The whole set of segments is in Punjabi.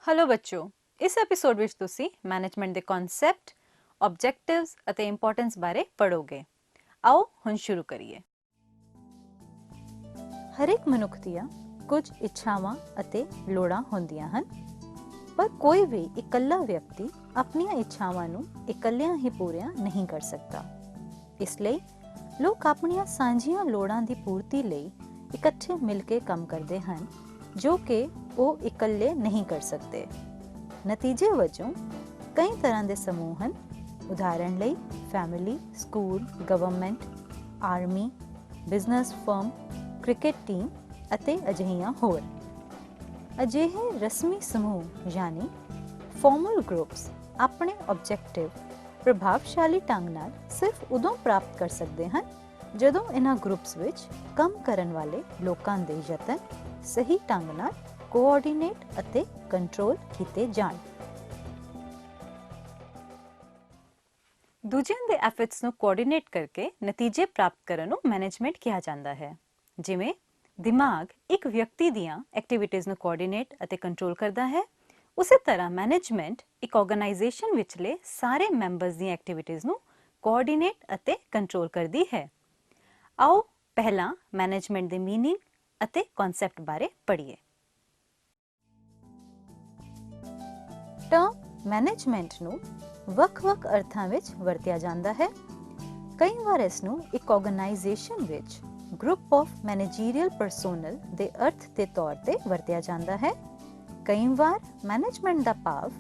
हेलो बच्चों, इस एपिसोड ਵਿੱਚ ਤੁਸੀਂ ਮੈਨੇਜਮੈਂਟ ਦੇ ਕਨਸੈਪਟ, ਆਬਜੈਕਟਿਵਸ ਅਤੇ ਇੰਪੋਰਟੈਂਸ ਬਾਰੇ ਪੜੋਗੇ। ਆਓ ਹੁਣ ਸ਼ੁਰੂ ਕਰੀਏ। ਹਰ ਇੱਕ ਮਨੁੱਖ ਦੀਆਂ ਕੁਝ ਇੱਛਾਵਾਂ ਅਤੇ ਲੋੜਾਂ ਹੁੰਦੀਆਂ ਹਨ, ਪਰ ਕੋਈ ਵੀ ਇਕੱਲਾ ਵਿਅਕਤੀ ਆਪਣੀਆਂ ਇੱਛਾਵਾਂ ਨੂੰ ਇਕੱਲਿਆਂ ਹੀ ਪੂਰੀਆਂ ਨਹੀਂ ਕਰ ਸਕਦਾ। ਇਸ ਲਈ ਲੋਕ ਆਪਣੀਆਂ ਸਾਂਝੀਆਂ ਲੋੜਾਂ ਦੀ ਪੂਰਤੀ ਲਈ ਇਕੱਠੇ ਮਿਲ ਕੇ ਕੰਮ ਕਰਦੇ ਹਨ, ਜੋ ਕਿ ਉਹ ਇਕੱਲੇ ਨਹੀਂ ਕਰ ਸਕਦੇ। ਨਤੀਜੇ ਵਜੋਂ ਕਈ ਤਰ੍ਹਾਂ ਦੇ ਸਮੂਹ ਹਨ। ਉਦਾਹਰਣ ਲਈ family, school, government, army, business firm, cricket team ਅਤੇ ਅਜਿਹੀਆਂ ਹੋਰ। ਅਜਿਹੇ ਰਸਮੀ ਸਮੂਹ ਯਾਨੀ ਫਾਰਮਲ ਗਰੁੱਪਸ ਆਪਣੇ ਆਬਜੈਕਟਿਵ ਪ੍ਰਭਾਵਸ਼ਾਲੀ ਢੰਗ ਨਾਲ ਸਿਰਫ ਉਦੋਂ ਪ੍ਰਾਪਤ ਕਰ ਸਕਦੇ ਹਨ ਜਦੋਂ ਇਹਨਾਂ ਗਰੁੱਪਸ ਵਿੱਚ ਕੰਮ ਕਰਨ ਵਾਲੇ ਲੋਕਾਂ ਦੇ ਯਤਨ ਸਹੀ ਢੰਗ ਨਾਲ ਕੋਆਰਡੀਨੇਟ ਅਤੇ ਕੰਟਰੋਲ ਕੀਤੇ ਜਾਣ। ਦੂਜਿਆਂ ਦੇ ਐਫਰਟਸ ਨੂੰ ਕੋਆਰਡੀਨੇਟ ਕਰਕੇ ਨਤੀਜੇ ਪ੍ਰਾਪਤ ਕਰਨ ਨੂੰ ਮੈਨੇਜਮੈਂਟ ਕਿਹਾ ਜਾਂਦਾ ਹੈ। ਜਿਵੇਂ ਦਿਮਾਗ ਇੱਕ ਵਿਅਕਤੀ ਦੀਆਂ ਐਕਟੀਵਿਟੀਜ਼ ਨੂੰ ਕੋਆਰਡੀਨੇਟ ਅਤੇ ਕੰਟਰੋਲ ਕਰਦਾ ਹੈ, ਉਸੇ ਤਰ੍ਹਾਂ ਮੈਨੇਜਮੈਂਟ ਇੱਕ ਆਰਗੇਨਾਈਜੇਸ਼ਨ ਵਿਚਲੇ ਸਾਰੇ ਮੈਂਬਰਸ ਦੀਆਂ ਐਕਟੀਵਿਟੀਜ਼ ਨੂੰ ਕੋਆਰਡੀਨੇਟ ਅਤੇ ਕੰਟਰੋਲ ਕਰਦੀ ਹੈ। ਆਓ ਪਹਿਲਾਂ ਮੈਨੇਜਮੈਂਟ ਦੇ ਮੀਨਿੰਗ ਅਤੇ ਕਨਸੈਪਟ ਬਾਰੇ ਪੜ੍ਹੀਏ। ਟਰਮ ਮੈਨੇਜਮੈਂਟ ਨੂੰ ਵੱਖ-ਵੱਖ ਅਰਥਾਂ ਵਿੱਚ ਵਰਤਿਆ ਜਾਂਦਾ ਹੈ। ਕਈ ਵਾਰ ਇਸ ਨੂੰ ਇੱਕ ਆਰਗੇਨਾਈਜੇਸ਼ਨ ਵਿੱਚ ਗਰੁੱਪ ਆਫ ਮੈਨੇਜਰੀਅਲ ਪਰਸੋਨਲ ਦੇ ਅਰਥ ਦੇ ਤੌਰ ਤੇ ਵਰਤਿਆ ਜਾਂਦਾ ਹੈ। ਕਈ ਵਾਰ ਮੈਨੇਜਮੈਂਟ ਦਾ ਭਾਵ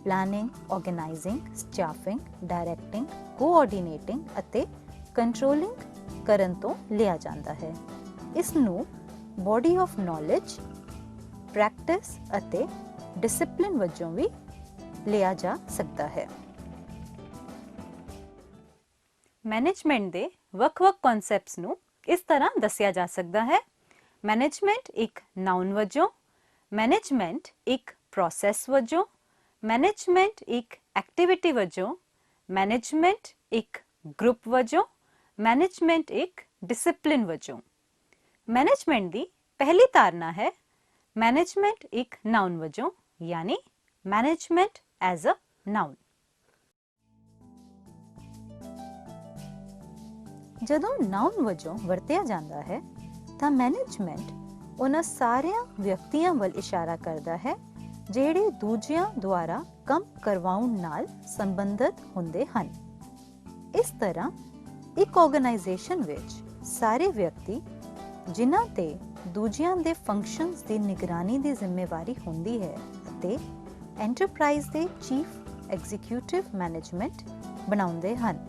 ਪਲਾਨਿੰਗ, ਆਰਗੇਨਾਈਜ਼ਿੰਗ, ਸਟਾਫਿੰਗ, ਡਾਇਰੈਕਟਿੰਗ, ਕੋਆਰਡੀਨੇਟਿੰਗ ਅਤੇ ਕੰਟਰੋਲਿੰਗ ਕਰਨ ਤੋਂ ਲਿਆ ਜਾਂਦਾ ਹੈ। ਇਸ ਨੂੰ ਬੋਡੀ ਆਫ ਨੌਲੇਜ, ਪ੍ਰੈਕਟਿਸ ਅਤੇ ਡਿਸਪਲਿਨ ਵਜੋਂ ਵੀ ਲਿਆ ਜਾ ਸਕਦਾ ਹੈ। ਮੈਨੇਜਮੈਂਟ ਦੇ ਵੱਖ-ਵੱਖ ਕਨਸੈਪਟਸ ਨੂੰ ਇਸ ਤਰ੍ਹਾਂ ਦੱਸਿਆ ਜਾ ਸਕਦਾ ਹੈ। ਮੈਨੇਜਮੈਂਟ ਇੱਕ ਨਾਉਨ ਵਜੋਂ, ਮੈਨੇਜਮੈਂਟ ਇੱਕ ਪ੍ਰੋਸੈਸ ਵਜੋਂ, ਮੈਨੇਜਮੈਂਟ ਇੱਕ ਐਕਟੀਵਿਟੀ ਵਜੋਂ, ਮੈਨੇਜਮੈਂਟ ਇੱਕ ਗਰੁੱਪ ਵਜੋਂ, ਮੈਨੇਜਮੈਂਟ ਇੱਕ ਡਿਸਪਲਿਨ ਵਜੋਂ। ਮੈਨੇਜਮੈਂਟ ਦੀ ਪਹਿਲੀ ਧਾਰਨਾ ਹੈ ਮੈਨੇਜਮੈਂਟ ਇੱਕ ਨਾਉਨ ਵਜੋਂ, ਯਾਨੀ ਮੈਨੇਜਮੈਂਟ ਐਜ਼ ਅ ਨਾਉਨ। ਜਦੋਂ ਨਾਉਨ ਵਜੋਂ ਵਰਤਿਆ ਜਾਂਦਾ ਹੈ ਤਾਂ ਮੈਨੇਜਮੈਂਟ ਉਹਨਾਂ ਸਾਰਿਆਂ ਵਿਅਕਤੀਆਂ ਵੱਲ ਇਸ਼ਾਰਾ ਕਰਦਾ ਹੈ ਜਿਹੜੇ ਦੂਜਿਆਂ ਦੁਆਰਾ ਕੰਮ ਕਰਵਾਉਣ ਨਾਲ ਸੰਬੰਧਿਤ ਹੁੰਦੇ ਹਨ। ਇਸ ਤਰ੍ਹਾਂ ਇੱਕ ਆਰਗੇਨਾਈਜੇਸ਼ਨ ਵਿੱਚ ਸਾਰੇ ਵਿਅਕਤੀ ਜਿਨ੍ਹਾਂ ਤੇ ਦੂਜਿਆਂ ਦੇ ਫੰਕਸ਼ਨਸ ਦੀ ਨਿਗਰਾਨੀ ਦੀ ਜ਼ਿੰਮੇਵਾਰੀ ਹੁੰਦੀ ਹੈ ਅਤੇ ਐਂਟਰਪ੍ਰਾਈਜ਼ ਦੇ ਚੀਫ ਐਗਜ਼ੀਕਿਊਟਿਵ ਮੈਨੇਜਮੈਂਟ ਬਣਾਉਂਦੇ ਹਨ।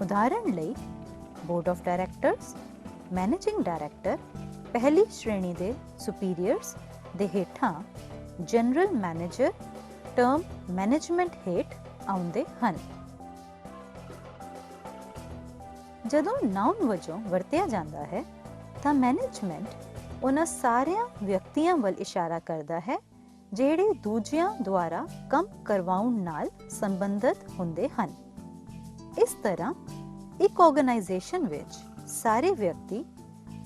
ਉਦਾਹਰਣ ਲਈ board of directors, managing director, ਪਹਿਲੀ ਸ਼੍ਰੇਣੀ ਦੇ ਸੁਪੀਰੀਅਰਸ ਦੇ ਹੇਠਾਂ ਜਨਰਲ ਮੈਨੇਜਰ ਟਰਮ ਮੈਨੇਜਮੈਂਟ ਹੇਠ ਆਉਂਦੇ ਹਨ। ਜਦੋਂ ਨਾਉਨ ਵਜੋਂ ਵਰਤਿਆ ਜਾਂਦਾ ਹੈ ਤਾਂ ਮੈਨੇਜਮੈਂਟ ਉਹਨਾਂ ਸਾਰਿਆਂ ਵਿਅਕਤੀਆਂ ਵੱਲ ਇਸ਼ਾਰਾ ਕਰਦਾ ਹੈ ਜਿਹੜੇ ਦੂਜਿਆਂ ਦੁਆਰਾ ਕੰਮ ਕਰਵਾਉਣ ਨਾਲ ਸੰਬੰਧਿਤ ਹੁੰਦੇ ਹਨ। ਇਸ ਤਰ੍ਹਾਂ ਇੱਕ ਆਰਗੇਨਾਈਜੇਸ਼ਨ ਵਿੱਚ ਸਾਰੇ ਵਿਅਕਤੀ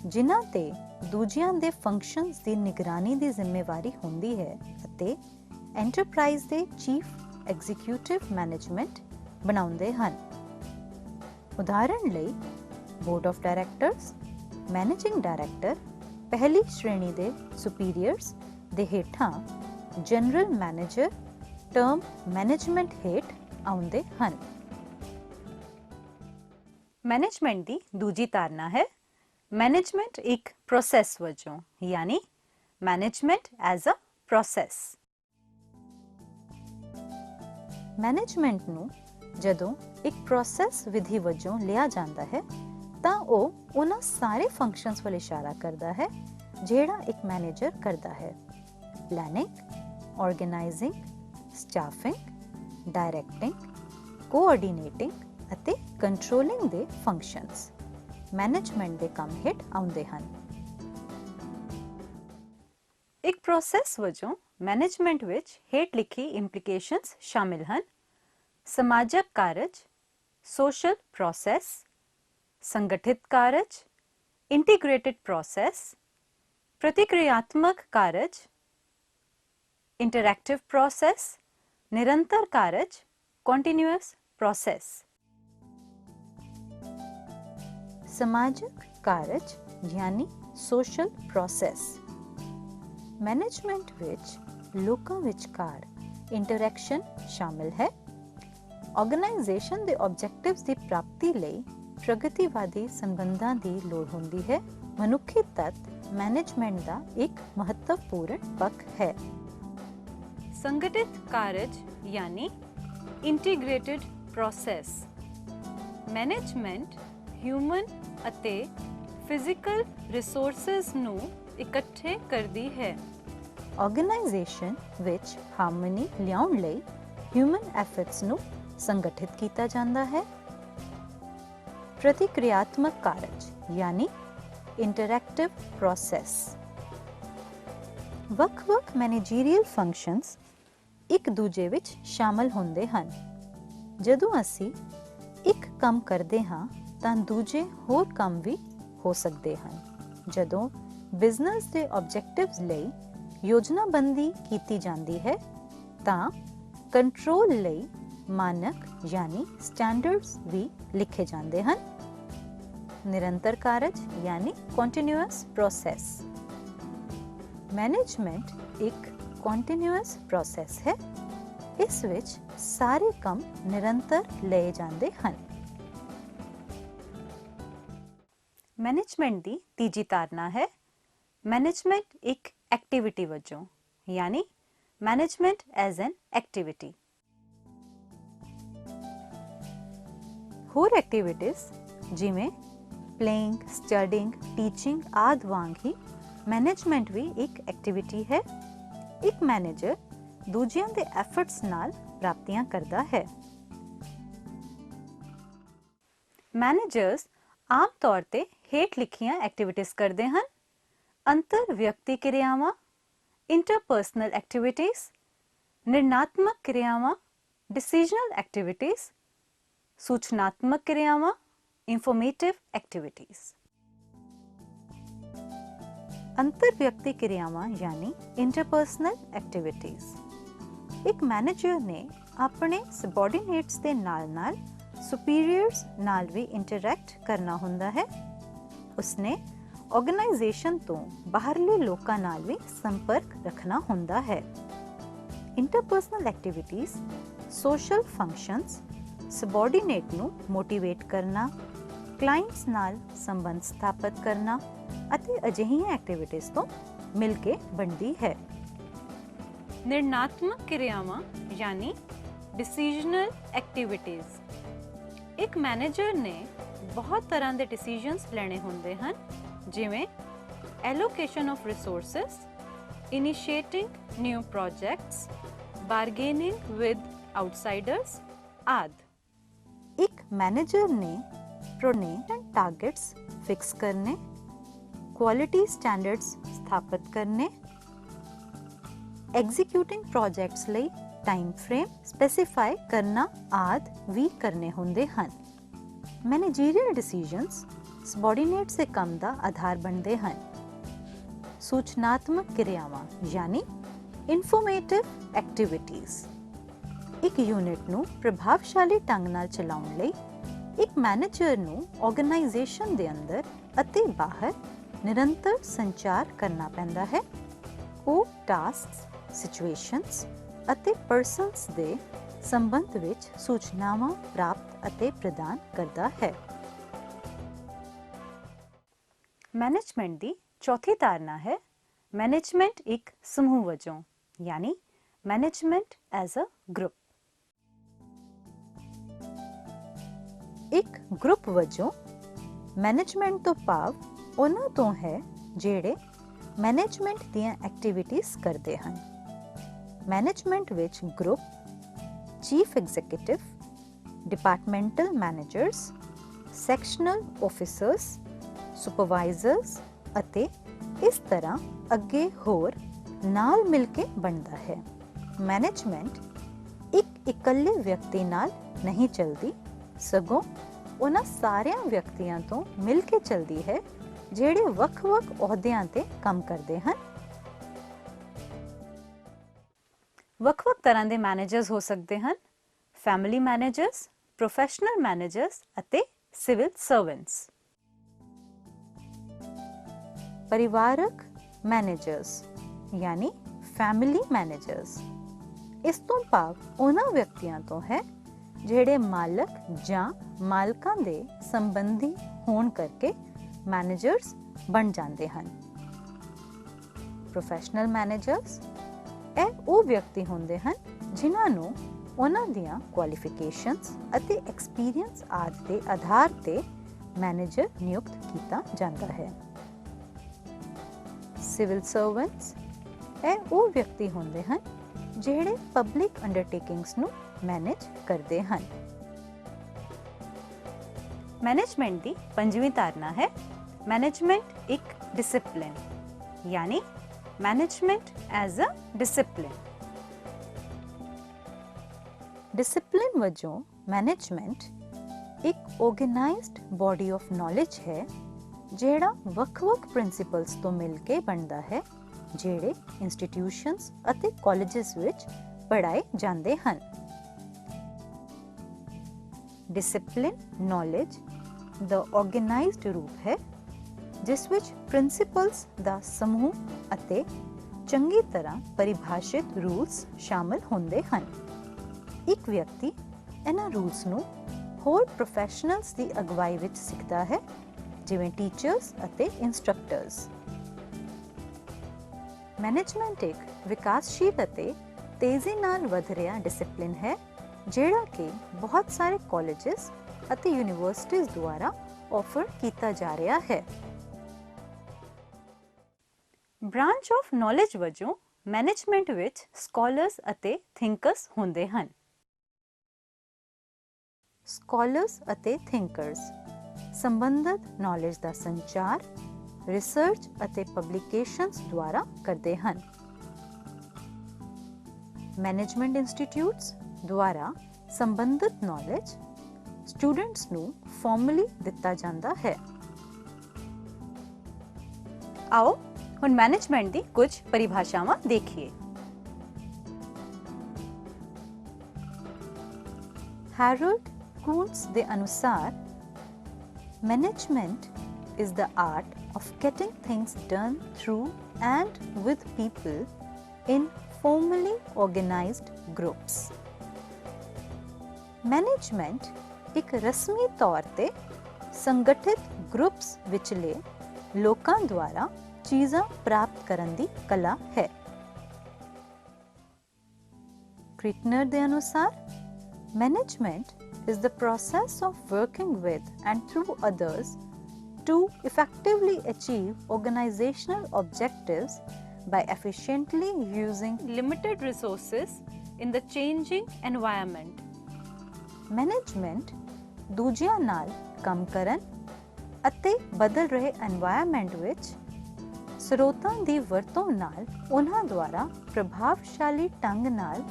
ਜਿਨ੍ਹਾਂ ਤੇ ਦੂਜਿਆਂ ਦੇ ਫੰਕਸ਼ਨਸ ਦੀ ਨਿਗਰਾਨੀ ਦੀ ਜ਼ਿੰਮੇਵਾਰੀ ਹੁੰਦੀ ਹੈ ਅਤੇ ਐਂਟਰਪ੍ਰਾਈਜ਼ ਦੇ ਚੀਫ ਐਗਜ਼ੀਕਿਊਟਿਵ ਮੈਨੇਜਮੈਂਟ ਬਣਾਉਂਦੇ ਹਨ। ਉਦਾਹਰਣ ਲਈ board of directors, managing director, ਪਹਿਲੀ ਸ਼੍ਰੇਣੀ ਦੇ ਸੁਪੀਰੀਅਰਸ ਦੇ ਹੇਠਾਂ ਜਨਰਲ ਮੈਨੇਜਰ ਟਰਮ ਮੈਨੇਜਮੈਂਟ ਹੇਠ ਆਉਂਦੇ ਹਨ। ਮੈਨੇਜਮੈਂਟ ਦੀ ਦੂਜੀ ਧਾਰਨਾ ਹੈ ਮੈਨੇਜਮੈਂਟ ਇੱਕ ਪ੍ਰੋਸੈਸ ਵਜੋਂ, ਯਾਨੀ management as a process. Management ਨੂੰ ਜਦੋਂ ਇੱਕ ਪ੍ਰੋਸੈਸ ਵਿਧੀ ਵਜੋਂ ਲਿਆ ਜਾਂਦਾ ਹੈ ਤਾਂ ਉਹ ਉਹਨਾਂ ਸਾਰੇ ਫੰਕਸ਼ਨਸ ਵੱਲ ਇਸ਼ਾਰਾ ਕਰਦਾ ਹੈ ਜਿਹੜਾ ਇੱਕ ਮੈਨੇਜਰ ਕਰਦਾ ਹੈ। ਪਲਾਨਿੰਗ, ਆਰਗੇਨਾਈਜ਼ਿੰਗ, ਸਟਾਫਿੰਗ, ਡਾਇਰੈਕਟਿੰਗ, ਕੋਆਰਡੀਨੇਟਿੰਗ ਅਤੇ ਕੰਟਰੋਲਿੰਗ ਦੇ ਫੰਕਸ਼ਨਸ ਮੈਨੇਜਮੈਂਟ ਦੇ ਕੰਮ ਹੇਠ ਆਉਂਦੇ ਹਨ। ਇੱਕ ਪ੍ਰੋਸੈਸ ਵਜੋਂ ਮੈਨੇਜਮੈਂਟ ਵਿੱਚ ਹੇਠ ਲਿਖੀ ਇੰਪਲੀਕੇਸ਼ਨਸ ਸ਼ਾਮਿਲ ਹਨ। ਸਮਾਜਕ ਕਾਰਜ, ਸੋਸ਼ਲ ਪ੍ਰੋਸੈਸ, ਸੰਗਠਿਤ ਕਾਰਜ, ਇੰਟੀਗ੍ਰੇਟਿਡ ਪ੍ਰੋਸੈਸ, प्रतिक्रियात्मक कारज, इंटरैक्टिव प्रोसेस, निरंतर कार्य, कॉन्टिन्यूअस प्रोसेस। समाजिक कार्य यानी सोशल प्रोसेस। मैनेजमेंट विच लोकां विचकार इंटरैक्शन शामिल है। ऑर्गेनाइजेशन दे ऑब्जेक्टिव्स की प्राप्ति लई प्रगतिवादी संबंधां दी लोड़ हुंदी है। मनुखी तत्व मैनेजमेंट का एक महत्वपूर्ण पक्ष है। संगठित कार्य यानी इंटीग्रेटेड प्रोसेस। मैनेजमेंट ह्यूमन अते फिजिकल रिसोर्सेज नू इकट्ठे करदी है। ऑर्गेनाइजेशन विच हार्मनी लियाउण लई ह्यूमन एफर्ट्स नू संगठित किया जाता है। प्रतिक्रियात्मक कार्य यानी इंटरैक्टिव प्रोसेस। वख-वख मैनेजरियल फंक्शनस एक दूजे विच शामिल होंदे हन। जदों असी एक काम करते हाँ तां दूजे होर काम भी हो सकते हैं। जदों बिजनेस के ऑब्जेक्टिव्स लई योजनाबंदी की जाती है तां कंट्रोल लई मानक यानी स्टैंडर्ड्स भी लिखे जाते हैं। निरंतर कार्य यानी कॉन्टिन्यूअस प्रोसेस। मैनेजमेंट एक कॉन्टिन्यूअस प्रोसेस है। इस विच सारे काम निरंतर लए जाते हैं। मैनेजमेंट की तीजी धारणा है मैनेजमेंट एक एक्टिविटी वजों यानी मैनेजमेंट एज एन एक्टिविटी। होर एक्टिविटीज जिमें प्लेइंग, स्टडिंग, टीचिंग आदि वांग ही मैनेजमेंट भी एक एक्टिविटी है। एक मैनेजर दूजियां दे एफर्ट्स नाल प्राप्तियां करता है। मैनेजर्स आम तौर ते हेठ लिखियां एक्टिविटीज करते हैं। अंतर व्यक्ति क्रियावां, इंटरपर्सनल एक्टिविटीज, निर्णयात्मक क्रियावां, डिसीजनल एक्टिविटीज, सूचनात्मक क्रियावां, इंफॉर्मेटिव एक्टिविटीज। अंतर व्यक्ति क्रियावां यानी इंटरपर्सनल एक्टिविटीज। एक मैनेजर ने अपने सबऑर्डिनेट्स के नाल सुपीरियर्स नाल भी इंटरैक्ट करना हुंदा है। उसने ऑर्गेनाइजेशन तो बाहरले लोकां नाल भी संपर्क रखना हुंदा है। Interpersonal activities social functions subordinate नू मोटिवेट करना, क्लाइंट्स नाल संबंध स्थापित करना अते अजिहियां एक्टिविटीज तो मिलके बनती है। निर्णयात्मक क्रियावां यानी डिसीजनल एक्टिविटीज। एक मैनेजर ने बहुत तरह के डिसीजंस लेने होंदे हैं जिमें allocation of resources, initiating new projects, bargaining with outsiders आदि। एक मैनेजर ने टारगेट्स फिक्स करने, क्वालिटी स्टैंडर्ड्स स्थापित करने, एग्जीक्यूटिंग प्रोजेक्ट्स लई टाइम फ्रेम स्पेसिफाई करना आदि भी करने होंदे हैं। मैनेजरियल डिसीजंस सबऑर्डिनेट से काम का आधार बनते हैं। सूचनात्मक क्रियावां यानी इंफॉर्मेटिव एक्टिविटीज। एक यूनिट नू प्रभावशाली ढंग नाल चलाउण लई एक मैनेजर नू ऑर्गेनाइजेशन दे अंदर अते बाहर निरंतर संचार करना पैंदा है। वो टास्क्स, सिचुएशंस अते पर्सनस दे संबंध विच सूचनावां प्राप्त अते प्रदान करता है। मैनेजमेंट की चौथी धारणा है मैनेजमेंट एक समूह वजों यानी मैनेजमेंट एज अ ग्रुप। एक ग्रुप वजों मैनेजमेंट तो भाव उन्हां तो है जेड़े मैनेजमेंट दियां एक्टिविटीज करते हैं। मैनेजमेंट विच group, chief executive, departmental managers, sectional officers, supervisors अते इस तरह अगे होर नाल मिलके बनता है। मैनेजमेंट एक इकल्ले व्यक्ति नाल नहीं चलती, सगों उन्हां सारियां व्यक्तियां तो मिल के चलती है जेड़े वख-वख अहुदियां ते काम करते हैं। ਵੱਖ-ਵੱਖ ਤਰ੍ਹਾਂ ਦੇ ਮੈਨੇਜਰਸ ਹੋ ਸਕਦੇ ਹਨ, ਫੈਮਿਲੀ ਮੈਨੇਜਰਸ, ਪ੍ਰੋਫੈਸ਼ਨਲ ਮੈਨੇਜਰਸ ਅਤੇ ਸਿਵਲ ਸਰਵੈਂਟਸ। ਪਰਿਵਾਰਕ ਮੈਨੇਜਰਸ ਯਾਨੀ ਫੈਮਿਲੀ ਮੈਨੇਜਰਸ, ਇਸ ਤੋਂ ਭਾਵ ਉਹਨਾਂ ਵਿਅਕਤੀਆਂ ਤੋਂ ਹੈ ਜਿਹੜੇ ਮਾਲਕ ਜਾਂ ਮਾਲਕਾਂ ਦੇ ਸੰਬੰਧੀ ਹੋਣ ਕਰਕੇ ਮੈਨੇਜਰਸ ਬਣ ਜਾਂਦੇ ਹਨ। ਪ੍ਰੋਫੈਸ਼ਨਲ ਮੈਨੇਜਰਸ ਇਹ ਉਹ ਵਿਅਕਤੀ ਹੁੰਦੇ ਹਨ ਜਿਨ੍ਹਾਂ ਨੂੰ ਉਹਨਾਂ ਦੀਆਂ ਕੁਆਲੀਫਿਕੇਸ਼ਨਸ ਅਤੇ ਐਕਸਪੀਰੀਅੰਸ ਆਦਿ ਦੇ ਆਧਾਰ ਤੇ ਮੈਨੇਜਰ ਨਿਯੁਕਤ ਕੀਤਾ ਜਾਂਦਾ ਹੈ। ਸਿਵਲ ਸਰਵੈਂਟਸ ਇਹ ਉਹ ਵਿਅਕਤੀ ਹੁੰਦੇ ਹਨ ਜਿਹੜੇ ਪਬਲਿਕ ਅੰਡਰਟੇਕਿੰਗਸ ਨੂੰ ਮੈਨੇਜ ਕਰਦੇ ਹਨ। ਮੈਨੇਜਮੈਂਟ ਦੀ ਪੰਜਵੀਂ ਧਾਰਨਾ ਹੈ ਮੈਨੇਜਮੈਂਟ ਇੱਕ ਡਿਸਿਪਲਿਨ ਯਾਨੀ management as a discipline. Discipline ਵਜੋਂ ਮੈਨੇਜਮੈਂਟ ਇੱਕ ਆਰਗੇਨਾਈਜ਼ਡ ਬਾਡੀ ਆਫ ਨੌਲੇਜ ਹੈ ਜਿਹੜਾ ਵੱਖ-ਵੱਖ ਪ੍ਰਿੰਸੀਪਲਸ ਤੋਂ ਮਿਲ ਕੇ ਬਣਦਾ ਹੈ ਜਿਹੜੇ ਇੰਸਟੀਟਿਊਸ਼ਨਸ ਅਤੇ ਕਾਲਜਸ ਵਿੱਚ ਪੜ੍ਹਾਏ ਜਾਂਦੇ ਹਨ। ਡਿਸਿਪਲਿਨ ਨੌਲੇਜ ਦਾ ਆਰਗੇਨਾਈਜ਼ਡ ਰੂਪ ਹੈ ਜਿਸ ਵਿੱਚ ਪ੍ਰਿੰਸੀਪਲਸ ਦਾ ਸਮੂਹ ਅਤੇ ਚੰਗੀ ਤਰ੍ਹਾਂ ਪਰਿਭਾਸ਼ਿਤ ਰੂਲਸ ਸ਼ਾਮਲ ਹੁੰਦੇ ਹਨ। ਇੱਕ ਵਿਅਕਤੀ ਇਹਨਾਂ ਰੂਲਸ ਨੂੰ ਹੋਰ ਪ੍ਰੋਫੈਸ਼ਨਲਸ ਦੀ ਅਗਵਾਈ ਵਿੱਚ ਸਿੱਖਦਾ ਹੈ ਜਿਵੇਂ ਟੀਚਰਸ ਅਤੇ ਇੰਸਟ੍ਰਕਟਰਸ। ਮੈਨੇਜਮੈਂਟ ਇੱਕ ਵਿਕਾਸਸ਼ੀਲ ਅਤੇ ਤੇਜ਼ੀ ਨਾਲ ਵਧ ਰਿਹਾ ਡਿਸਿਪਲਿਨ ਹੈ ਜਿਹੜਾ ਕਿ ਬਹੁਤ ਸਾਰੇ ਕਾਲਜਸ ਅਤੇ ਯੂਨੀਵਰਸਿਟੀਜ਼ ਦੁਆਰਾ ਆਫਰ ਕੀਤਾ ਜਾ ਰਿਹਾ ਹੈ। ਬ੍ਰਾਂਚ ਆਫ ਨੌਲੇਜ ਵਜੋਂ ਮੈਨੇਜਮੈਂਟ ਵਿੱਚ ਸਕਾਲਰਸ ਅਤੇ ਥਿੰਕਰਸ ਹੁੰਦੇ ਹਨ। ਸਕਾਲਰਸ ਅਤੇ ਥਿੰਕਰਸ ਸੰਬੰਧਿਤ ਨੌਲੇਜ ਦਾ ਸੰਚਾਰ ਰਿਸਰਚ ਅਤੇ ਪਬਲਿਕੇਸ਼ਨਸ ਦੁਆਰਾ ਕਰਦੇ ਹਨ। ਮੈਨੇਜਮੈਂਟ ਇੰਸਟੀਟਿਊਟਸ ਦੁਆਰਾ ਸੰਬੰਧਿਤ ਨੌਲੇਜ ਸਟੂਡੈਂਟਸ ਨੂੰ ਫਾਰਮਲੀ ਦਿੱਤਾ ਜਾਂਦਾ ਹੈ। ਆਓ ਹੁਣ ਮੈਨੇਜਮੈਂਟ ਦੀ ਕੁਝ ਪਰਿਭਾਸ਼ਾਵਾਂ ਦੇਖੀਏ। ਹੈਰੋਲਡ ਕੁੰਟਜ਼ ਦੇ ਅਨੁਸਾਰ management is the art of getting things done through and with people in formally organized groups. Management ਇੱਕ ਰਸਮੀ ਤੌਰ ਤੇ ਸੰਗਠਿਤ ਗਰੁੱਪਸ ਵਿਚਲੇ ਲੋਕਾਂ ਦੁਆਰਾ ਚੀਜ਼ਾਂ ਪ੍ਰਾਪਤ ਕਰਨ ਦੀ ਕਲਾ ਹੈ। ਕ੍ਰਿਟਨਰ ਦੇ ਅਨੁਸਾਰ management is the process of working with and through others to effectively achieve organizational objectives by efficiently using limited resources in the changing environment. Management ਦੂਜਿਆਂ ਨਾਲ ਕੰਮ ਕਰਨ ਅਤੇ ਬਦਲ ਰਹੇ environment ਵਿੱਚ ਸਰੋਤਾਂ ਦੀ ਵਰਤੋਂ ਨਾਲ ਉਹਨਾਂ ਦੁਆਰਾ ਪ੍ਰਭਾਵਸ਼ਾਲੀ ਢੰਗ ਨਾਲ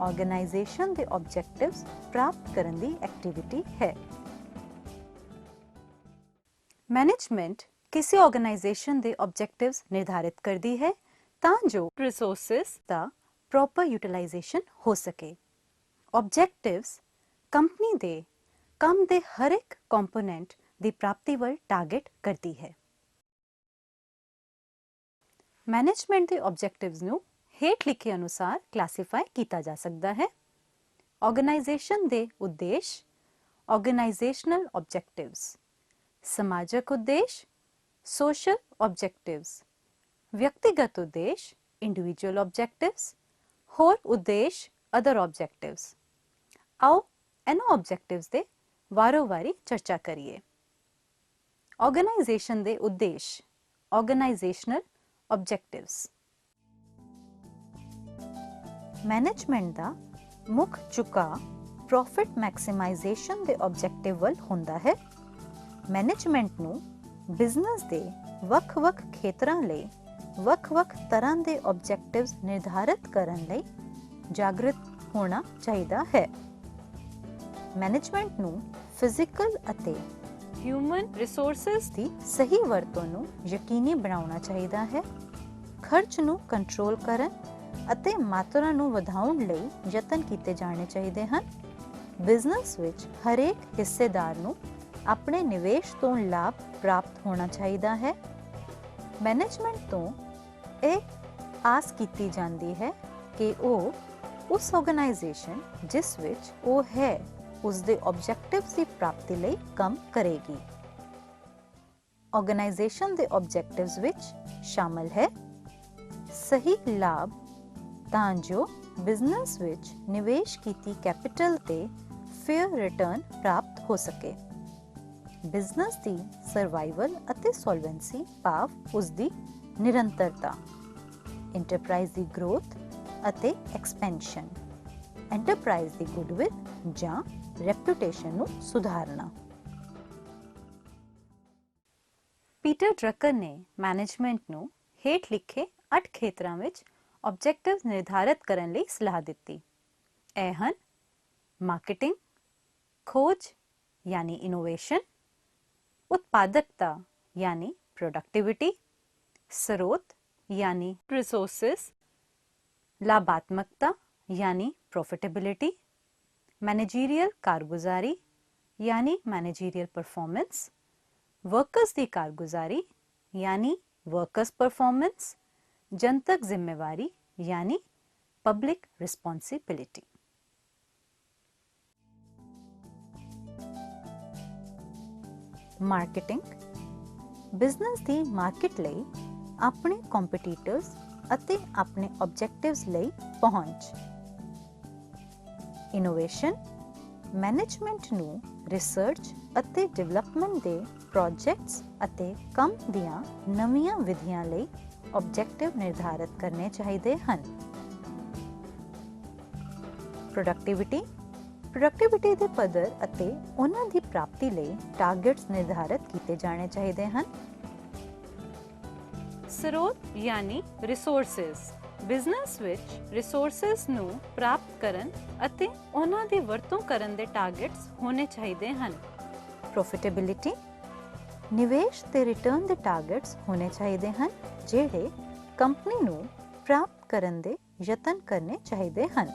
ਆਰਗੇਨਾਈਜੇਸ਼ਨ ਦੇ ਆਬਜੈਕਟਿਵਸ ਪ੍ਰਾਪਤ ਕਰਨ ਦੀ ਐਕਟੀਵਿਟੀ ਹੈ। ਮੈਨੇਜਮੈਂਟ ਕਿਸੇ ਆਰਗੇਨਾਈਜੇਸ਼ਨ ਦੇ ਆਬਜੈਕਟਿਵਸ ਨਿਰਧਾਰਿਤ ਕਰਦੀ ਹੈ ਤਾਂ ਜੋ ਰਿਸੋਰਸਿਸ ਦਾ ਪ੍ਰੋਪਰ ਯੂਟਿਲਾਈਜੇਸ਼ਨ ਹੋ ਸਕੇ। ਆਬਜੈਕਟਿਵਸ ਕੰਪਨੀ ਦੇ ਕੰਮ ਦੇ ਹਰ ਇੱਕ ਕੰਪੋਨੈਂਟ ਦੀ ਪ੍ਰਾਪਤੀ ਵੱਲ ਟਾਰਗੇਟ ਕਰਦੀ ਹੈ। ਮੈਨੇਜਮੈਂਟ ਦੇ ਆਬਜੈਕਟਿਵਸ ਨੂੰ ਹੇਠ ਲਿਖੇ ਅਨੁਸਾਰ ਕਲਾਸੀਫਾਈ ਕੀਤਾ ਜਾ ਸਕਦਾ ਹੈ। ਆਰਗੇਨਾਈਜੇਸ਼ਨ ਦੇ ਉਦੇਸ਼ ਆਰਗੇਨਾਈਜੇਸ਼ਨਲ ਆਬਜੈਕਟਿਵਸ, ਸਮਾਜਿਕ ਉਦੇਸ਼ ਸੋਸ਼ਲ ਆਬਜੈਕਟਿਵਸ, ਵਿਅਕਤੀਗਤ ਉਦੇਸ਼ ਇੰਡੀਵਿਜੂਅਲ ਆਬਜੈਕਟਿਵਸ, ਹੋਰ ਉਦੇਸ਼ ਅਦਰ ਆਬਜੈਕਟਿਵਸ। ਆਓ ਇਹਨਾਂ ਆਬਜੈਕਟਿਵਸ ਦੇ ਵਾਰੋ-ਵਾਰੀ ਚਰਚਾ ਕਰੀਏ। ਆਰਗੇਨਾਈਜੇਸ਼ਨ ਦੇ ਉਦੇਸ਼ ਆਰਗੇਨਾਈਜੇਸ਼ਨਲ ਆਬਜੈਕਟਿਵਸ। ਮੈਨੇਜਮੈਂਟ ਦਾ ਮੁੱਖ ਝੁਕਾਅ ਪ੍ਰੋਫਿਟ ਮੈਕਸਿਮਾਈਜੇਸ਼ਨ ਦੇ ਆਬਜੈਕਟਿਵ ਵੱਲ ਹੁੰਦਾ ਹੈ। ਮੈਨੇਜਮੈਂਟ ਨੂੰ ਬਿਜ਼ਨਸ ਦੇ ਵੱਖ-ਵੱਖ ਖੇਤਰਾਂ ਲਈ ਵੱਖ-ਵੱਖ ਤਰ੍ਹਾਂ ਦੇ ਆਬਜੈਕਟਿਵਸ ਨਿਰਧਾਰਿਤ ਕਰਨ ਲਈ ਜਾਗਰੂਕ ਹੋਣਾ ਚਾਹੀਦਾ ਹੈ। ਮੈਨੇਜਮੈਂਟ ਨੂੰ ਫਿਜ਼ੀਕਲ ਅਤੇ ਹਿਊਮਨ ਰਿਸੋਰਸਸ ਦੀ ਸਹੀ ਵਰਤੋਂ ਨੂੰ ਯਕੀਨੀ ਬਣਾਉਣਾ ਚਾਹੀਦਾ ਹੈ। ਖਰਚ ਨੂੰ ਕੰਟਰੋਲ ਕਰਨ ਅਤੇ ਮਾਤਰਾ ਨੂੰ ਵਧਾਉਣ ਲਈ ਯਤਨ ਕੀਤੇ ਜਾਣੇ ਚਾਹੀਦੇ ਹਨ। ਬਿਜ਼ਨਸ ਵਿੱਚ ਹਰੇਕ ਹਿੱਸੇਦਾਰ ਨੂੰ ਆਪਣੇ ਨਿਵੇਸ਼ ਤੋਂ ਲਾਭ ਪ੍ਰਾਪਤ ਹੋਣਾ ਚਾਹੀਦਾ ਹੈ। ਮੈਨੇਜਮੈਂਟ ਤੋਂ ਇਹ ਆਸ ਕੀਤੀ ਜਾਂਦੀ ਹੈ ਕਿ ਉਹ ਉਸ ਆਰਗੇਨਾਈਜੇਸ਼ਨ ਜਿਸ ਵਿੱਚ ਉਹ ਹੈ ਉਸ ਦੇ ਆਬਜੈਕਟਿਵਸ ਦੀ ਪ੍ਰਾਪਤੀ ਲਈ ਕੰਮ ਕਰੇਗੀ। ਆਰਗੇਨਾਈਜੇਸ਼ਨ ਦੇ ਆਬਜੈਕਟਿਵਸ ਵਿੱਚ ਸ਼ਾਮਲ ਹੈ ਸਹੀ ਲਾਭ ਤਾਂ ਜੋ ਬਿਜ਼ਨਸ ਵਿੱਚ ਨਿਵੇਸ਼ ਕੀਤੀ ਕੈਪੀਟਲ ਤੇ ਫੇਅਰ ਰਿਟਰਨ ਪ੍ਰਾਪਤ ਹੋ ਸਕੇ। ਬਿਜ਼ਨਸ ਦੀ ਸਰਵਾਈਵਲ ਅਤੇ ਸੋਲਵੈਂਸੀ ਭਾਵ ਉਸ ਦੀ ਨਿਰੰਤਰਤਾ। ਇੰਟਰਪ੍ਰਾਈਜ਼ ਦੀ ਗਰੋਥ ਅਤੇ ਐਕਸਪੈਂਸ਼ਨ। ਐਂਟਰਪ੍ਰਾਈਜ਼ ਦੀ ਗੁੱਡਵਿਲ ਜਾਂ ਰੈਪਿਊਟੇਸ਼ਨ ਨੂੰ ਸੁਧਾਰਨਾ। ਪੀਟਰ ਡਰਕਰ ਨੇ ਮੈਨੇਜਮੈਂਟ ਨੂੰ ਹੇਠ ਲਿਖੇ 8 ਖੇਤਰਾਂ ਵਿੱਚ ਆਬਜੈਕਟਿਵ ਨਿਰਧਾਰਿਤ ਕਰਨ ਲਈ ਸਲਾਹ ਦਿੱਤੀ। ਇਹ ਹਨ ਮਾਰਕੀਟਿੰਗ, ਖੋਜ ਯਾਨੀ ਇਨੋਵੇਸ਼ਨ, ਉਤਪਾਦਕਤਾ ਯਾਨੀ ਪ੍ਰੋਡਕਟਿਵਿਟੀ, ਸਰੋਤ ਯਾਨੀ ਰਿਸੋਰਸਿਸ, ਲਾਭਾਤਮਕਤਾ यानी प्रॉफिटेबिलिटी, मैनेजरियल कारगुजारी यानी मैनेजरियल परफॉर्मेंस, वर्कर्स की कारगुजारी यानी वर्कर्स परफॉर्मेंस, जनतक जिम्मेवारी यानी पब्लिक रिस्पॉन्सिबिलिटी। मार्केटिंग बिजनेस की मार्केट लई अपने कॉम्पीटिटर्स ਅਤੇ ਆਪਣੇ ਆਬਜੈਕਟਿਵਸ ਲਈ ਪਹੁੰਚ। ਇਨੋਵੇਸ਼ਨ ਮੈਨੇਜਮੈਂਟ ਨੂੰ ਰਿਸਰਚ ਅਤੇ ਡਿਵੈਲਪਮੈਂਟ ਦੇ ਪ੍ਰੋਜੈਕਟਸ ਅਤੇ ਕੰਮ ਦੀਆਂ ਨਵੀਆਂ ਵਿਧੀਆਂ ਲਈ ਆਬਜੈਕਟਿਵ ਨਿਰਧਾਰਿਤ ਕਰਨੇ ਚਾਹੀਦੇ ਹਨ। ਪ੍ਰੋਡਕਟਿਵਿਟੀ ਦੇ ਪੱਧਰ ਅਤੇ ਉਹਨਾਂ ਦੀ ਪ੍ਰਾਪਤੀ ਲਈ ਟਾਰਗੇਟਸ ਨਿਰਧਾਰਿਤ ਕੀਤੇ ਜਾਣੇ ਚਾਹੀਦੇ ਹਨ। ਸਰੋਤ ਯਾਨੀ ਰਿਸੋਰਸਿਸ ਬਿਜ਼ਨਸ ਵਿੱਚ ਰਿਸੋਰਸਿਸ ਨੂੰ ਪ੍ਰਾਪਤ ਕਰਨ ਅਤੇ ਉਹਨਾਂ ਦੀ ਵਰਤੋਂ ਕਰਨ ਦੇ ਟਾਰਗੇਟਸ ਹੋਣੇ ਚਾਹੀਦੇ ਹਨ। ਪ੍ਰੋਫਿਟੇਬਿਲਿਟੀ ਨਿਵੇਸ਼ ਤੇ ਰਿਟਰਨ ਦੇ ਟਾਰਗੇਟਸ ਹੋਣੇ ਚਾਹੀਦੇ ਹਨ ਜਿਹੜੇ ਕੰਪਨੀ ਨੂੰ ਪ੍ਰਾਪਤ ਕਰਨ ਦੇ ਯਤਨ ਕਰਨੇ ਚਾਹੀਦੇ ਹਨ।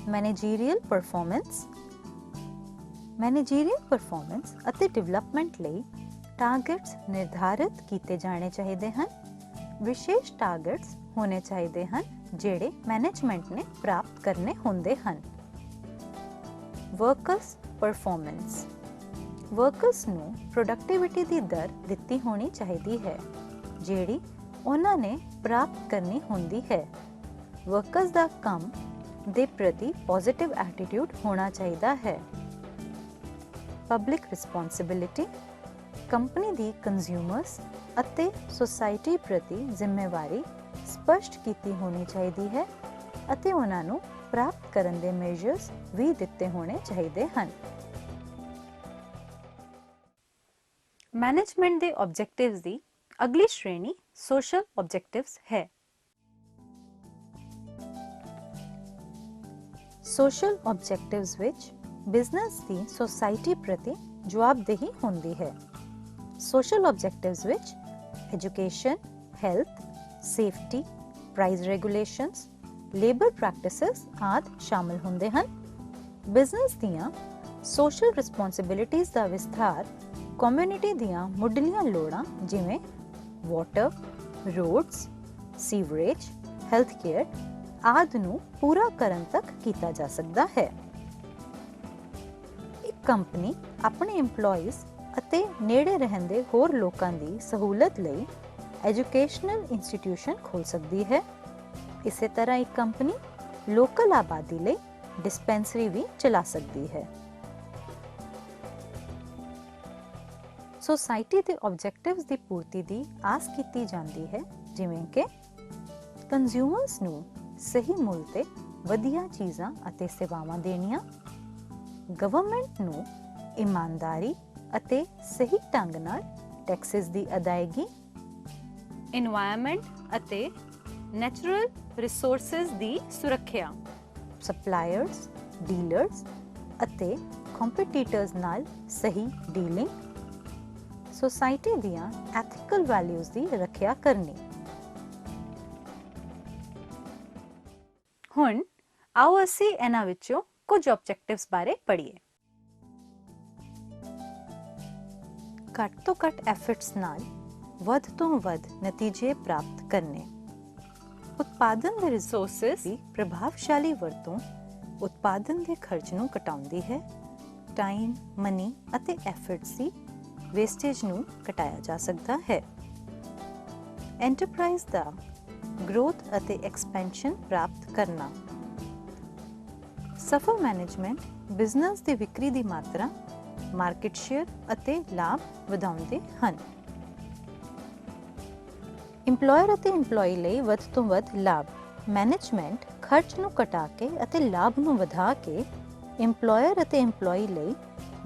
ਮੈਨੇਜਰੀਅਲ ਪਰਫਾਰਮੈਂਸ ਅਤੇ ਡਿਵੈਲਪਮੈਂਟ ਲਈ टारगेट्स निर्धारित किए जाने चाहिए हैं। विशेष टारगेट्स होने चाहिए हैं जेड़े मैनेजमेंट ने प्राप्त करने होंदे हैं। वर्कर्स परफॉर्मेंस वर्कर्स नू प्रोडक्टिविटी दी दर दिती होनी चाहिए है जेड़ी उन्होंने प्राप्त करनी होंदी है। वर्कर्स दा काम दे प्रति पॉजिटिव एटीट्यूड होना चाहिए है। पब्लिक रिस्पॉन्सिबिलिटी कंपनी दी कंज्यूमर्स ਅਤੇ सोसाइटी प्रति जिम्मेवारी स्पष्ट की होनी चाहिए है ਅਤੇ ਉਹਨਾਂ ਨੂੰ प्राप्त करन दे मेजर्स भी दिते होने चाहिए हैं। मैनेजमेंट दे ऑब्जेक्टिव्स दी अगली श्रेणी सोशल ऑब्जेक्टिव्स है। सोशल ऑब्जेक्टिव्स विच बिजनेस दी सोसाइटी प्रति जवाबदेही होंदी है। सोशल ऑब्जेक्टिव्स विच education, health, safety, price regulations, labour practices आदि शामिल होंदे हन। बिजनेस दियां सोशल रिस्पॉन्सिबिलिटीज़ दा विस्तार कम्युनिटी दियां मुੱਢਲੀਆਂ ਲੋੜਾਂ ਜਿਵੇਂ water, roads, sewerage, health care आदि ਨੂੰ ਪੂਰਾ ਕਰਨ ਤੱਕ ਕੀਤਾ ਜਾ ਸਕਦਾ ਹੈ। ਇੱਕ ਕੰਪਨੀ ਆਪਣੇ EMPLOYEES ਅਤੇ ਨੇੜੇ ਰਹਿੰਦੇ ਹੋਰ ਲੋਕਾਂ ਦੀ ਸਹੂਲਤ ਲਈ ਐਜੂਕੇਸ਼ਨਲ ਇੰਸਟੀਟਿਊਸ਼ਨ ਖੋਲ੍ਹ ਸਕਦੀ ਹੈ। ਇਸੇ ਤਰ੍ਹਾਂ ਇੱਕ ਕੰਪਨੀ ਲੋਕਲ ਆਬਾਦੀ ਲਈ ਡਿਸਪੈਂਸਰੀ ਵੀ ਚਲਾ ਸਕਦੀ ਹੈ। ਸੋਸਾਇਟੀ ਦੇ ਆਬਜੈਕਟਿਵਸ ਦੀ ਪੂਰਤੀ ਦੀ ਆਸ ਕੀਤੀ ਜਾਂਦੀ ਹੈ ਜਿਵੇਂ ਕਿ ਕੰਜ਼ਿਊਮਰਸ ਨੂੰ ਸਹੀ ਮੁੱਲ ਤੇ ਵਧੀਆ ਚੀਜ਼ਾਂ ਅਤੇ ਸੇਵਾਵਾਂ ਦੇਣੀਆਂ, ਗਵਰਨਮੈਂਟ ਨੂੰ ਇਮਾਨਦਾਰੀ ਅਤੇ ਸਹੀ ਢੰਗ ਨਾਲ ਟੈਕਸਿਸ ਦੀ ਅਦਾਇਗੀ, এনवायरमेंट ਅਤੇ ਨੈਚੁਰਲ ਰਿਸੋਰਸਿਸ ਦੀ ਸੁਰੱਖਿਆ, ਸਪਲਾਇਰਸ, ਡੀਲਰਸ ਅਤੇ ਕੰਪੀਟੀਟਰਸ ਨਾਲ ਸਹੀ ਡੀਲਿੰਗ, ਸੋਸਾਇਟੀ ਦੀਆਂ ਐਥੀਕਲ ਵੈਲਿਊਜ਼ ਦੀ ਰੱਖਿਆ ਕਰਨੀ। ਹੁਣ ਆਓ ਅਸੀਂ ਇਹਨਾਂ ਵਿੱਚੋਂ ਕੁਝ ਆਬਜੈਕਟਿਵਸ ਬਾਰੇ ਪੜ੍ਹੀਏ। ਘੱਟ ਤੋਂ ਘੱਟ ਐਫਰਟਸ ਨਾਲ ਵੱਧ ਤੋਂ ਵੱਧ ਨਤੀਜੇ ਪ੍ਰਾਪਤ ਕਰਨੇ। ਉਤਪਾਦਨ ਦੇ ਰਿਸੋਰਸਿਸ ਦੀ ਪ੍ਰਭਾਵਸ਼ਾਲੀ ਵਰਤੋਂ ਉਤਪਾਦਨ ਦੇ ਖਰਚ ਨੂੰ ਘਟਾਉਂਦੀ ਹੈ। ਟਾਈਮ, ਮਨੀ ਅਤੇ ਐਫਰਟਸ ਦੀ ਵੇਸਟੇਜ ਨੂੰ ਘਟਾਇਆ ਜਾ ਸਕਦਾ ਹੈ। ਐਂਟਰਪ੍ਰਾਈਜ਼ ਦਾ ਗਰੋਥ ਅਤੇ ਐਕਸਪੈਂਸ਼ਨ ਪ੍ਰਾਪਤ ਕਰਨਾ। ਸਫਲ ਮੈਨੇਜਮੈਂਟ ਬਿਜ਼ਨਸ ਦੀ ਵਿਕਰੀ ਦੀ ਮਾਤਰਾ, ਮਾਰਕੀਟ ਸ਼ੇਅਰ ਅਤੇ ਲਾਭ ਵਧਾਉਂਦੇ ਹਨ। ਇੰਪਲਾਇਰ ਅਤੇ ਇੰਪਲਾਈ ਲਈ ਵੱਧ ਤੋਂ ਵੱਧ ਲਾਭ। ਮੈਨੇਜਮੈਂਟ ਖਰਚ ਨੂੰ ਘਟਾ ਕੇ ਅਤੇ ਲਾਭ ਨੂੰ ਵਧਾ ਕੇ ਇੰਪਲਾਇਰ ਅਤੇ ਇੰਪਲਾਈ ਲਈ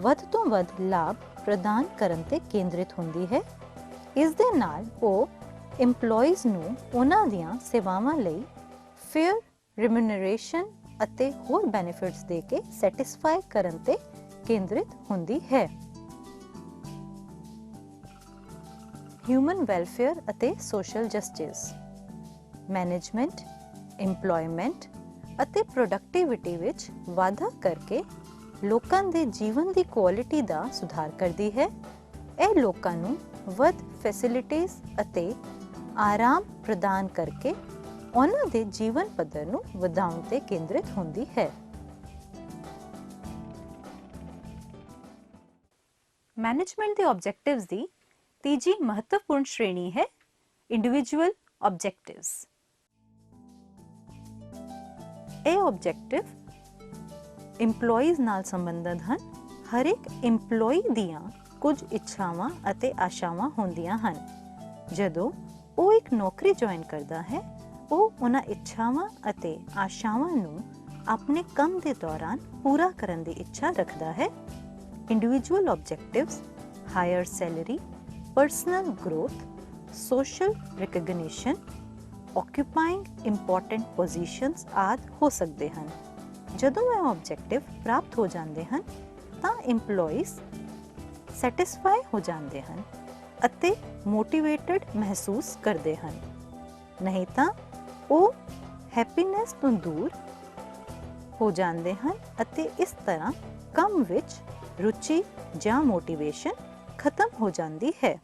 ਵੱਧ ਤੋਂ ਵੱਧ ਲਾਭ ਪ੍ਰਦਾਨ ਕਰਨ ਤੇ ਕੇਂਦਰਿਤ ਹੁੰਦੀ ਹੈ। ਇਸ ਦੇ ਨਾਲ ਉਹ ਇੰਪਲਾਈਜ਼ ਨੂੰ ਉਹਨਾਂ ਦੀਆਂ ਸੇਵਾਵਾਂ ਲਈ ਫੇਅਰ ਰਿਮੂਨਰੇਸ਼ਨ ਅਤੇ ਹੋਰ ਬੈਨੀਫਿਟਸ ਦੇ ਕੇ ਸੈਟੀਸਫਾਈ ਕਰਨ ਤੇ ਕੇਂਦਰਿਤ ਹੁੰਦੀ ਹੈ। ਹਿਊਮਨ ਵੈਲਫੇਅਰ ਅਤੇ ਸੋਸ਼ਲ ਜਸਟਿਸ। ਮੈਨੇਜਮੈਂਟ ਇੰਪਲੋਇਮੈਂਟ ਅਤੇ ਪ੍ਰੋਡਕਟਿਵਿਟੀ ਵਿੱਚ ਵਾਧਾ ਕਰਕੇ ਲੋਕਾਂ ਦੇ ਜੀਵਨ ਦੀ ਕੁਆਲਿਟੀ ਦਾ ਸੁਧਾਰ ਕਰਦੀ ਹੈ। ਇਹ ਲੋਕਾਂ ਨੂੰ ਵੱਧ ਫੈਸਿਲਿਟੀਜ਼ ਅਤੇ ਆਰਾਮ ਪ੍ਰਦਾਨ ਕਰਕੇ ਉਹਨਾਂ ਦੇ ਜੀਵਨ ਪੱਧਰ ਨੂੰ ਵਧਾਉਣ ਤੇ ਕੇਂਦਰਿਤ ਹੁੰਦੀ ਹੈ। ਮੈਨੇਜਮੈਂਟ ਦੇ ਆਬਜੈਕਟਿਵਸ ਦੀ ਤੀਜੀ ਮਹੱਤਵਪੂਰਨ ਸ਼੍ਰੇਣੀ ਹੈ ਇੰਡੀਵਿਜੂਅਲ ਆਬਜੈਕਟਿਵਸ। ਇਹ ਆਬਜੈਕਟਿਵ ਇੰਪਲਾਈਜ਼ ਨਾਲ ਸੰਬੰਧਿਤ ਹਨ। ਹਰ ਇੱਕ ਇੰਪਲਾਈ ਦੀਆਂ ਕੁਝ ਇੱਛਾਵਾਂ ਅਤੇ ਆਸ਼ਾਵਾਂ ਹੁੰਦੀਆਂ ਹਨ। ਜਦੋਂ ਉਹ ਇੱਕ ਨੌਕਰੀ ਜੁਆਇਨ ਕਰਦਾ ਹੈ, ਉਹ ਉਹਨਾਂ ਇੱਛਾਵਾਂ ਅਤੇ ਆਸ਼ਾਵਾਂ ਨੂੰ ਆਪਣੇ ਕੰਮ ਦੇ ਦੌਰਾਨ ਪੂਰਾ ਕਰਨ ਦੀ ਇੱਛਾ ਰੱਖਦਾ ਹੈ। Individual objectives higher salary, personal growth, social recognition, occupying important positions ਆਦਿ ਹੋ ਸਕਦੇ ਹਨ। ਜਦੋਂ ਇਹ ਆਬਜੈਕਟਿਵ ਪ੍ਰਾਪਤ ਹੋ ਜਾਂਦੇ ਹਨ ਤਾਂ ਇੰਪਲਾਈਜ਼ ਸੈਟੀਸਫਾਈ ਹੋ ਜਾਂਦੇ ਹਨ ਅਤੇ ਮੋਟੀਵੇਟਡ ਮਹਿਸੂਸ ਕਰਦੇ ਹਨ। ਨਹੀਂ ਤਾਂ ਉਹ ਹੈਪੀਨੈਸ ਤੋਂ ਦੂਰ ਹੋ ਜਾਂਦੇ ਹਨ ਅਤੇ ਇਸ ਤਰ੍ਹਾਂ ਕੰਮ ਵਿੱਚ ਰੁਚੀ ਜਾਂ ਮੋਟੀਵੇਸ਼ਨ ਖਤਮ ਹੋ ਜਾਂਦੀ ਹੈ।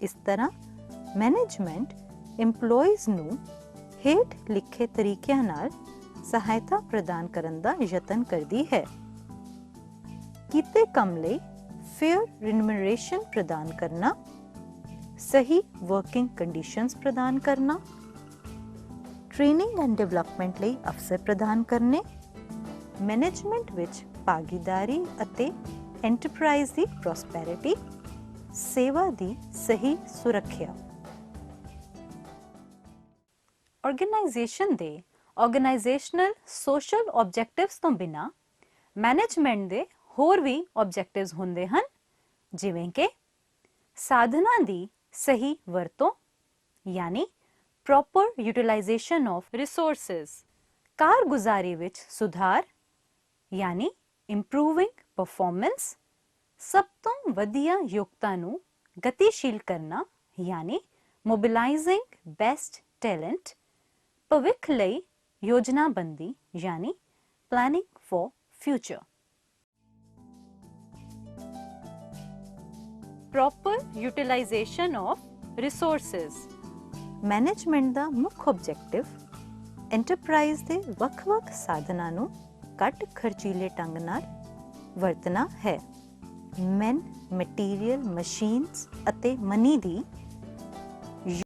ਇਸ ਤਰ੍ਹਾਂ ਮੈਨੇਜਮੈਂਟ ਇੰਪਲਾਈਜ਼ ਨੂੰ ਹੇਠ ਲਿਖੇ ਤਰੀਕਿਆਂ ਨਾਲ ਸਹਾਇਤਾ ਪ੍ਰਦਾਨ ਕਰਨ ਦਾ ਯਤਨ ਕਰਦੀ ਹੈ। ਕੀਤੇ ਕੰਮ ਲਈ ਫੇਅਰ ਰਿਮੂਨਰੇਸ਼ਨ ਪ੍ਰਦਾਨ ਕਰਨਾ, ਸਹੀ ਵਰਕਿੰਗ ਕੰਡੀਸ਼ਨਸ ਪ੍ਰਦਾਨ ਕਰਨਾ, ਟ੍ਰੇਨਿੰਗ ਐਂਡ ਡਿਵੈਲਪਮੈਂਟ ਲਈ ਅਵਸਰ ਪ੍ਰਦਾਨ ਕਰਨੇ, ਮੈਨੇਜਮੈਂਟ ਵਿੱਚ ਭਾਗੀਦਾਰੀ ਅਤੇ ਐਂਟਰਪ੍ਰਾਈਜ਼ ਦੀ ਪ੍ਰੋਸਪੈਰਿਟੀ, ਸੇਵਾ ਦੀ ਸਹੀ ਸੁਰੱਖਿਆ। ਆਰਗੇਨਾਈਜੇਸ਼ਨ ਦੇ ਆਰਗੇਨਾਈਜੇਸ਼ਨਲ ਸੋਸ਼ਲ ਆਬਜੈਕਟਿਵਸ ਤੋਂ ਬਿਨਾਂ ਮੈਨੇਜਮੈਂਟ ਦੇ ਹੋਰ ਵੀ ਆਬਜੈਕਟਿਵਸ ਹੁੰਦੇ ਹਨ, ਜਿਵੇਂ ਕਿ ਸਾਧਨਾਂ ਦੀ ਸਹੀ ਵਰਤੋਂ ਯਾਨੀ ਪ੍ਰੋਪਰ ਯੂਟਿਲਾਈਜੇਸ਼ਨ ਆਫ ਰਿਸੋਰਸਿਸ, ਕਾਰਗੁਜ਼ਾਰੀ ਵਿੱਚ ਸੁਧਾਰ ਯਾਨੀ ਇੰਪਰੂਵਿੰਗ ਪਰਫਾਰਮੈਂਸ, ਸਭ ਤੋਂ ਵਧੀਆ ਯੋਗਤਾ ਨੂੰ ਗਤੀਸ਼ੀਲ ਕਰਨਾ ਯਾਨੀ ਮੋਬਿਲਾਈਜ਼ਿੰਗ ਬੈਸਟ ਟੈਲੈਂਟ, ਭਵਿੱਖ ਲਈ ਯੋਜਨਾਬੰਦੀ ਯਾਨੀ planning for future. Proper utilisation of resources. Management ਦਾ ਮੁੱਖ ਆਬਜੈਕਟਿਵ ਐਂਟਰਪ੍ਰਾਈਜ਼ ਦੇ ਵੱਖ-ਵੱਖ ਸਾਧਨਾਂ ਨੂੰ ਘੱਟ ਖਰਚੀਲੇ ਢੰਗ ਨਾਲ ਵਰਤਣਾ ਹੈ। ਮੈਨ, ਮਟੀਰੀਅਲ, ਮਸ਼ੀਨਸ ਅਤੇ ਮਨੀ ਦੀ